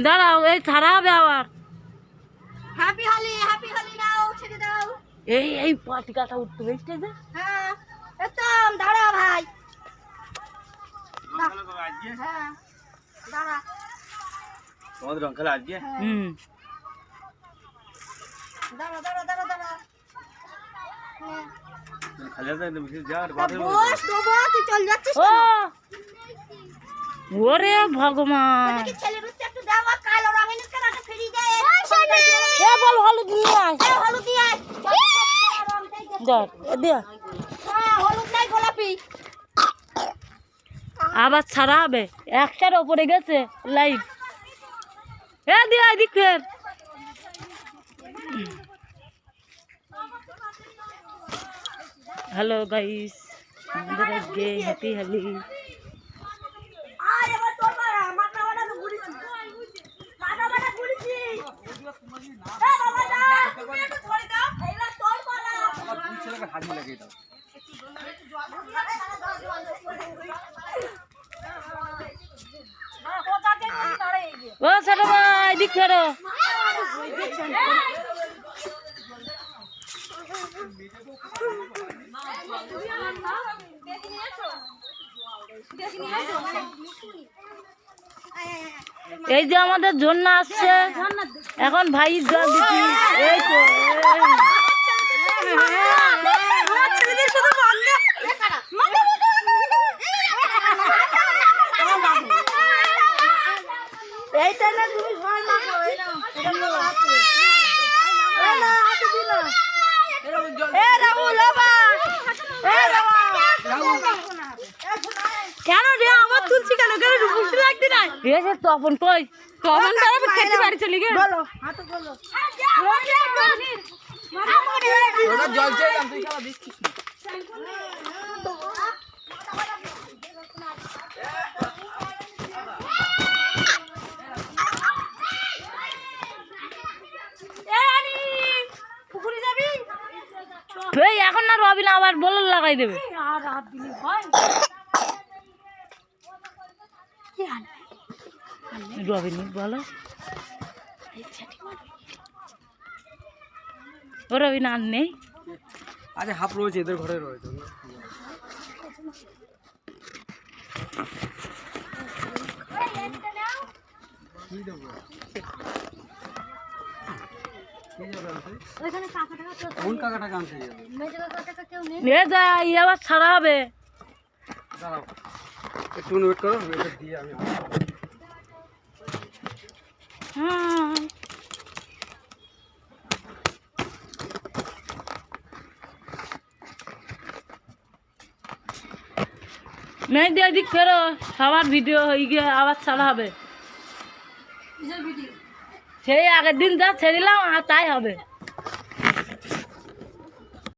দাঁড়াও, এই ছাড়া হবে আবার। হ্যাপি হোলি নাও, ছেড়ে দাও। এই পাটিকাটা উঠতে বেশতে যে। হ্যাঁ একদম দাঁড়া ভাই। হ্যাঁ দাঁড়া। তোমাদের রং খেলা আজকে? দাঁড়া দাঁড়া দাঁড়া দাঁড়া। খালি আছে বেশি যার বস দেবো, তুই চল যাচ্ছিস ও কেন? ওরে ভগবান, কি ছেলে রুচি একটু দাও, কালো রঙের কালারটা ফেরি দে। এ বল হলুদ নিয়ে আয়। হলুদ দিয়ে আয়। ধর দিয়া হ্যাঁ হলুদ নাই গোলাপি। আবার ছাড়া হবে, একটার ওপরে গেছে লাইট। এ দিয়া এদিক ফের। হ্যালো গাইস, আমাদের আজকে হ্যাপি হোলি। আর এবার তোর মাথা বাটা তো ঘুরিছি, মাথা বাটা ঘুরিছি। এ বাবা দা তুমি একটু ধরে দাও, এইবার তোর পালা। আমার দুই ছেলেকে হাজি লাগিয়ে দাও। ও ছোট ভাই এদিক ফেরো। এই যে আমাদের ঝর্ণা আসছে, এখন ভাই জল দিচ্ছি। এই তো এইটা না তুমি ভয় না করো, এই নাও এটা তো আছে। এই না হাতে দি না। এ রাহুল বাবা, এ রাহুল কেন রে আমার তুলছি কেন কেন বুঝতে লাগতে না? এসে তপন কই, তপন তারা খেতে বাড়ি চলে গেল। বলো হাতে বলো। ওটা জল চাইলাম, তুই শালা দিচ্ছিস না। পুকুরে যাবি? এই এখন না রবি না, আবার বল লাগাই দেবে। আর রাত দিলে হয়। রবিন বলো, ও রবিন আর নেই। আরে হাফ রয়েছে, এদের ঘরে রয়েছে। কোন কাকাটা কানছে যাবে? এ যা আবার ছাড়া হবে। দাঁড়াও একটু ওয়েট করো, এটা দিয়ে আমি মেয়ে দিয়ে দিক ফেরো, সবার ভিডিও হয়ে গিয়ে আবার ছাড়া হবে। সেই আগের দিন যা ছেড়িলাম আর তাই হবে।